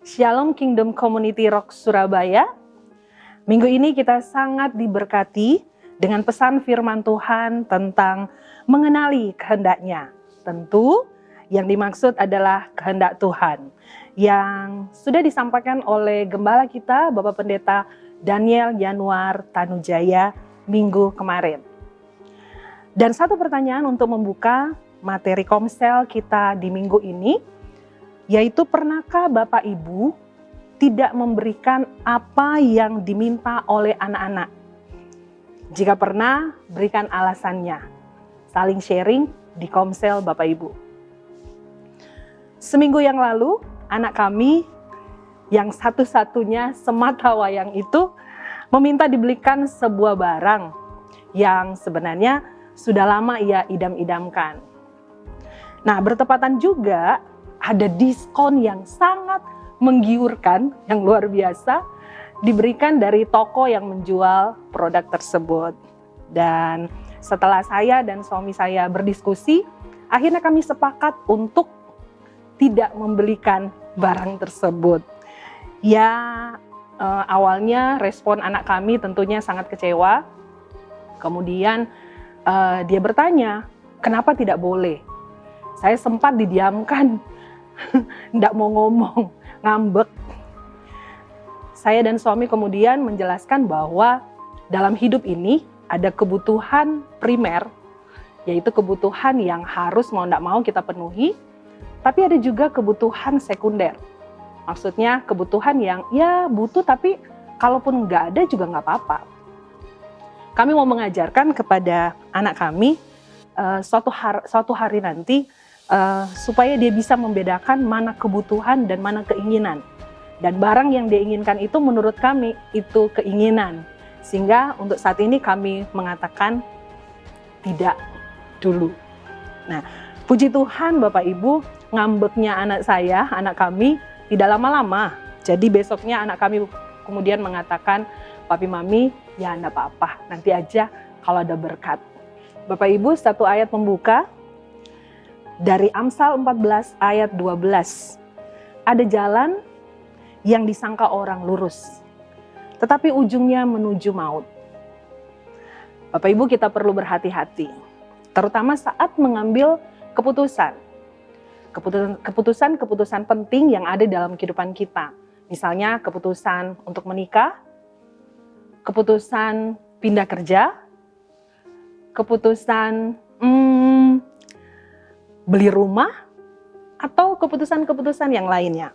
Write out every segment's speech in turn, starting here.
Shalom Kingdom Community Rock Surabaya. Minggu ini kita sangat diberkati dengan pesan firman Tuhan tentang mengenali kehendaknya. Tentu yang dimaksud adalah kehendak Tuhan yang sudah disampaikan oleh gembala kita Bapak Pendeta Daniel Yanuar Tanujaya minggu kemarin. Dan satu pertanyaan untuk membuka materi komsel kita di minggu ini, yaitu pernahkah Bapak Ibu tidak memberikan apa yang diminta oleh anak-anak? Jika pernah, berikan alasannya. Saling sharing di komsel Bapak Ibu. Seminggu yang lalu, anak kami yang satu-satunya semata wayang itu meminta dibelikan sebuah barang yang sebenarnya sudah lama ia idam-idamkan. Nah, bertepatan juga ada diskon yang sangat menggiurkan, yang luar biasa, diberikan dari toko yang menjual produk tersebut. Dan setelah saya dan suami saya berdiskusi, akhirnya kami sepakat untuk tidak membelikan barang tersebut. Ya, awalnya respon anak kami tentunya sangat kecewa. Kemudian dia bertanya, kenapa tidak boleh? Saya sempat didiamkan. Nggak mau ngomong, ngambek. Saya dan suami kemudian menjelaskan bahwa dalam hidup ini ada kebutuhan primer, yaitu kebutuhan yang harus mau nggak mau kita penuhi, tapi ada juga kebutuhan sekunder. Maksudnya kebutuhan yang ya butuh tapi kalaupun nggak ada juga nggak apa-apa. Kami mau mengajarkan kepada anak kami suatu hari nanti, supaya dia bisa membedakan mana kebutuhan dan mana keinginan. Dan barang yang dia inginkan itu menurut kami itu keinginan. Sehingga untuk saat ini kami mengatakan tidak dulu. Nah, puji Tuhan Bapak Ibu, ngambeknya anak kami tidak lama-lama. Jadi besoknya anak kami kemudian mengatakan, Papi Mami ya enggak apa-apa, nanti aja kalau ada berkat. Bapak Ibu, satu ayat pembuka dari Amsal 14 ayat 12. Ada jalan yang disangka orang lurus, tetapi ujungnya menuju maut. Bapak Ibu, kita perlu berhati-hati, terutama saat mengambil keputusan. Keputusan penting yang ada dalam kehidupan kita. Misalnya keputusan untuk menikah, keputusan pindah kerja, keputusan beli rumah, atau keputusan-keputusan yang lainnya.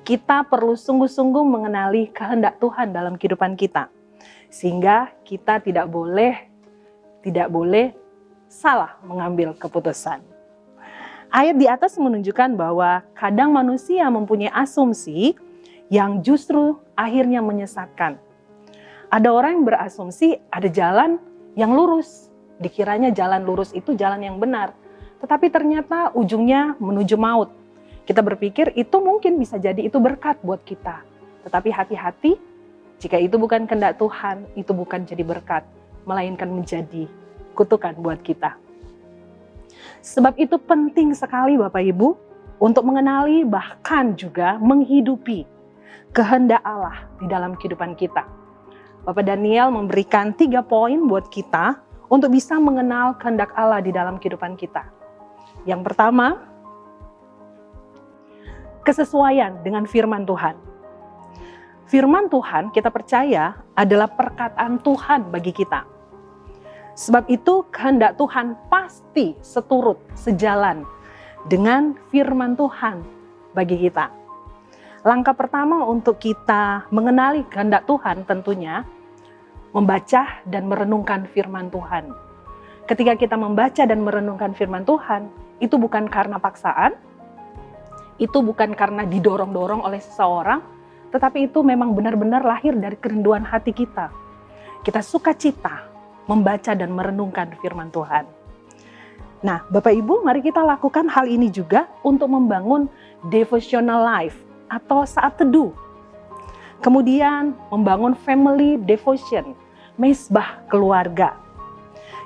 Kita perlu sungguh-sungguh mengenali kehendak Tuhan dalam kehidupan kita. Sehingga kita tidak boleh salah mengambil keputusan. Ayat di atas menunjukkan bahwa kadang manusia mempunyai asumsi yang justru akhirnya menyesatkan. Ada orang yang berasumsi ada jalan yang lurus. Dikiranya jalan lurus itu jalan yang benar. Tetapi ternyata ujungnya menuju maut. Kita berpikir itu mungkin bisa jadi itu berkat buat kita. Tetapi hati-hati, jika itu bukan kehendak Tuhan, itu bukan jadi berkat, melainkan menjadi kutukan buat kita. Sebab itu penting sekali Bapak Ibu, untuk mengenali bahkan juga menghidupi kehendak Allah di dalam kehidupan kita. Bapak Daniel memberikan 3 poin buat kita untuk bisa mengenal kehendak Allah di dalam kehidupan kita. Yang pertama, kesesuaian dengan firman Tuhan. Firman Tuhan kita percaya adalah perkataan Tuhan bagi kita. Sebab itu kehendak Tuhan pasti sejalan dengan firman Tuhan bagi kita. Langkah pertama untuk kita mengenali kehendak Tuhan tentunya membaca dan merenungkan firman Tuhan. Ketika kita membaca dan merenungkan firman Tuhan, itu bukan karena paksaan, itu bukan karena didorong-dorong oleh seseorang, tetapi itu memang benar-benar lahir dari kerinduan hati kita. Kita sukacita membaca dan merenungkan firman Tuhan. Nah, Bapak Ibu, mari kita lakukan hal ini juga untuk membangun devotional life atau saat teduh. Kemudian membangun family devotion, mesbah keluarga,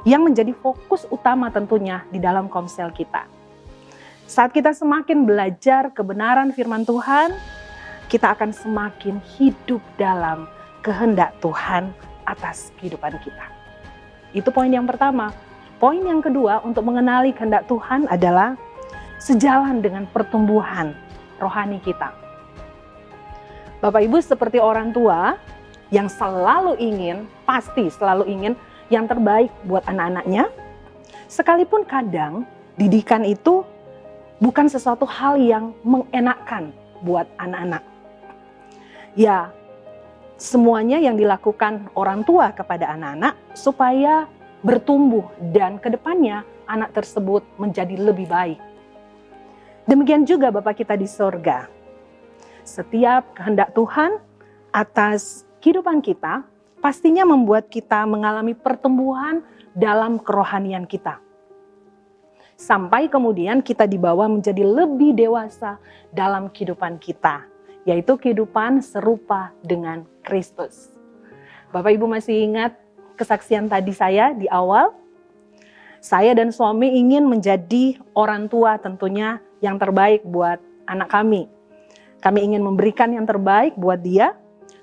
yang menjadi fokus utama tentunya di dalam komsel kita. Saat kita semakin belajar kebenaran firman Tuhan, kita akan semakin hidup dalam kehendak Tuhan atas kehidupan kita. Itu poin yang pertama. Poin yang kedua untuk mengenali kehendak Tuhan adalah sejalan dengan pertumbuhan rohani kita. Bapak Ibu seperti orang tua yang pasti selalu ingin yang terbaik buat anak-anaknya. Sekalipun kadang didikan itu bukan sesuatu hal yang mengenakkan buat anak-anak. Ya, semuanya yang dilakukan orang tua kepada anak-anak supaya bertumbuh dan kedepannya anak tersebut menjadi lebih baik. Demikian juga Bapa kita di sorga. Setiap kehendak Tuhan atas kehidupan kita pastinya membuat kita mengalami pertumbuhan dalam kerohanian kita. Sampai kemudian kita dibawa menjadi lebih dewasa dalam kehidupan kita, yaitu kehidupan serupa dengan Kristus. Bapak Ibu masih ingat kesaksian tadi saya di awal? Saya dan suami ingin menjadi orang tua tentunya yang terbaik buat anak kami. Kami ingin memberikan yang terbaik buat dia.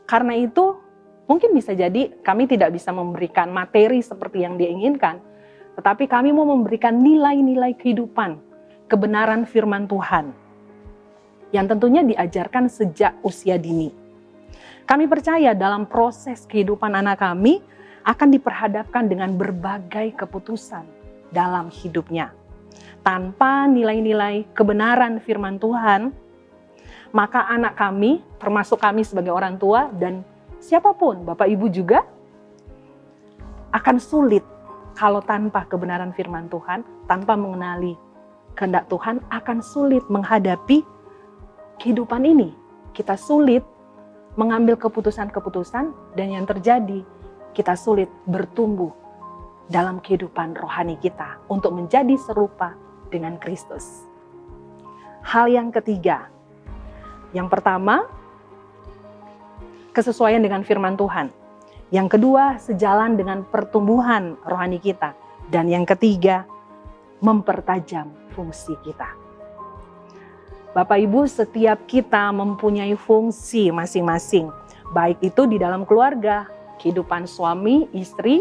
Karena itu mungkin bisa jadi kami tidak bisa memberikan materi seperti yang dia inginkan. Tetapi kami mau memberikan nilai-nilai kehidupan, kebenaran firman Tuhan. Yang tentunya diajarkan sejak usia dini. Kami percaya dalam proses kehidupan anak kami akan diperhadapkan dengan berbagai keputusan dalam hidupnya. Tanpa nilai-nilai kebenaran firman Tuhan, maka anak kami, termasuk kami sebagai orang tua dan siapapun, Bapak Ibu juga, akan sulit kalau tanpa kebenaran firman Tuhan, tanpa mengenali kehendak Tuhan, akan sulit menghadapi kehidupan ini. Kita sulit mengambil keputusan-keputusan dan yang terjadi, kita sulit bertumbuh dalam kehidupan rohani kita untuk menjadi serupa dengan Kristus. Hal yang ketiga, yang pertama, kesesuaian dengan firman Tuhan. Yang kedua, sejalan dengan pertumbuhan rohani kita. Dan yang ketiga, mempertajam fungsi kita. Bapak Ibu, setiap kita mempunyai fungsi masing-masing. Baik itu di dalam keluarga, kehidupan suami, istri,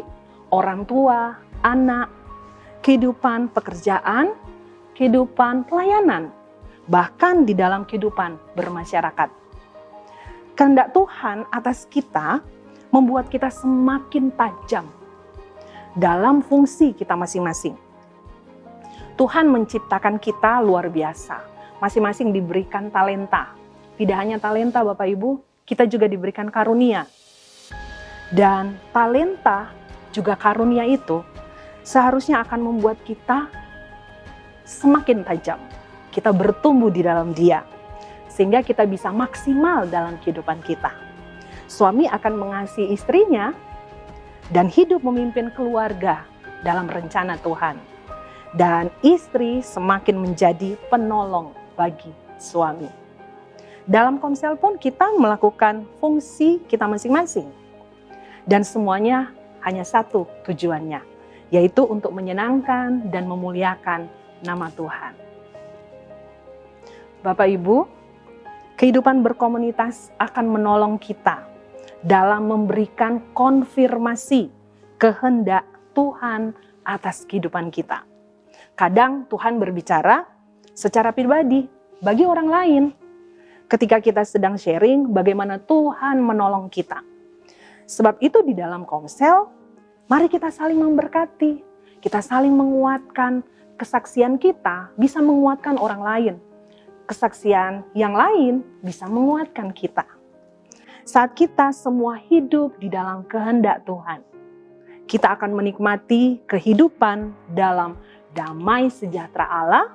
orang tua, anak, kehidupan pekerjaan, kehidupan pelayanan, bahkan di dalam kehidupan bermasyarakat. Kehendak Tuhan atas kita membuat kita semakin tajam dalam fungsi kita masing-masing. Tuhan menciptakan kita luar biasa. Masing-masing diberikan talenta. Tidak hanya talenta Bapak Ibu, kita juga diberikan karunia. Dan talenta juga karunia itu seharusnya akan membuat kita semakin tajam. Kita bertumbuh di dalam Dia. Sehingga kita bisa maksimal dalam kehidupan kita. Suami akan mengasihi istrinya dan hidup memimpin keluarga dalam rencana Tuhan. Dan istri semakin menjadi penolong bagi suami. Dalam Komsel pun kita melakukan fungsi kita masing-masing. Dan semuanya hanya satu tujuannya, yaitu untuk menyenangkan dan memuliakan nama Tuhan. Bapak Ibu, kehidupan berkomunitas akan menolong kita dalam memberikan konfirmasi kehendak Tuhan atas kehidupan kita. Kadang Tuhan berbicara secara pribadi bagi orang lain. Ketika kita sedang sharing bagaimana Tuhan menolong kita. Sebab itu di dalam Komsel, mari kita saling memberkati. Kita saling menguatkan, kesaksian kita bisa menguatkan orang lain. Kesaksian yang lain bisa menguatkan kita. Saat kita semua hidup di dalam kehendak Tuhan, kita akan menikmati kehidupan dalam damai sejahtera Allah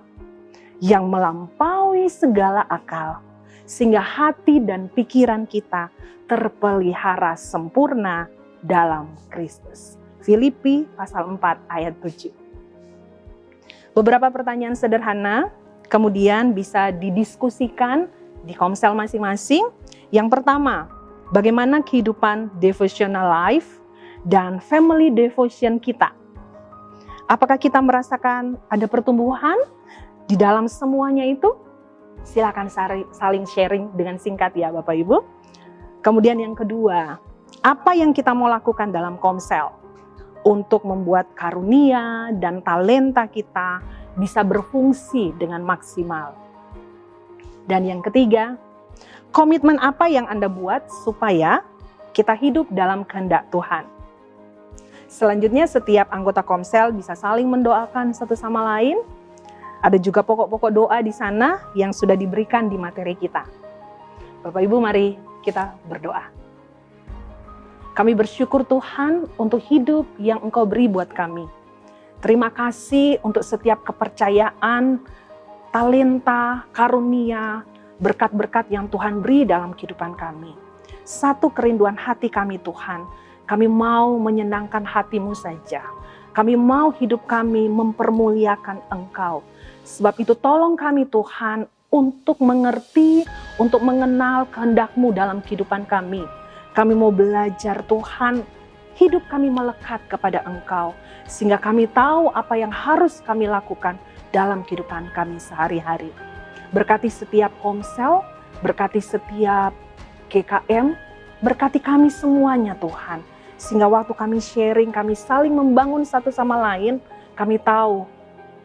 yang melampaui segala akal, sehingga hati dan pikiran kita terpelihara sempurna dalam Kristus. Filipi pasal 4 ayat 7. Beberapa pertanyaan sederhana kemudian bisa didiskusikan di Komsel masing-masing. Yang pertama, bagaimana kehidupan devotional life dan family devotion kita? Apakah kita merasakan ada pertumbuhan Di dalam semuanya itu, silakan saling sharing dengan singkat ya Bapak Ibu. Kemudian yang kedua, apa yang kita mau lakukan dalam komsel untuk membuat karunia dan talenta kita bisa berfungsi dengan maksimal. Dan yang ketiga, komitmen apa yang Anda buat supaya kita hidup dalam kehendak Tuhan. Selanjutnya, setiap anggota komsel bisa saling mendoakan satu sama lain. Ada juga pokok-pokok doa di sana yang sudah diberikan di materi kita. Bapak Ibu, mari kita berdoa. Kami bersyukur Tuhan untuk hidup yang Engkau beri buat kami. Terima kasih untuk setiap kepercayaan, talenta, karunia, berkat-berkat yang Tuhan beri dalam kehidupan kami. Satu kerinduan hati kami Tuhan, kami mau menyenangkan hati-Mu saja. Kami mau hidup kami mempermuliakan Engkau. Sebab itu tolong kami Tuhan untuk mengerti, untuk mengenal kehendak-Mu dalam kehidupan kami. Kami mau belajar Tuhan, hidup kami melekat kepada Engkau. Sehingga kami tahu apa yang harus kami lakukan dalam kehidupan kami sehari-hari. Berkati setiap komsel, berkati setiap GKM, berkati kami semuanya Tuhan. Sehingga waktu kami sharing, kami saling membangun satu sama lain, kami tahu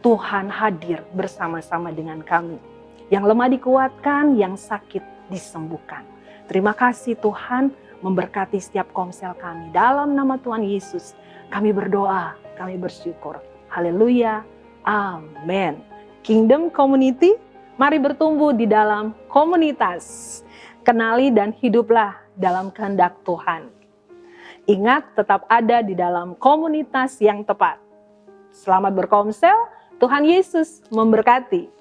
Tuhan hadir bersama-sama dengan kami. Yang lemah dikuatkan, yang sakit disembuhkan. Terima kasih Tuhan memberkati setiap komsel kami. Dalam nama Tuhan Yesus, kami berdoa, kami bersyukur. Haleluya, amin. Kingdom Community, mari bertumbuh di dalam komunitas. Kenali dan hiduplah dalam kehendak Tuhan. Ingat, tetap ada di dalam komunitas yang tepat. Selamat berkomsel, Tuhan Yesus memberkati.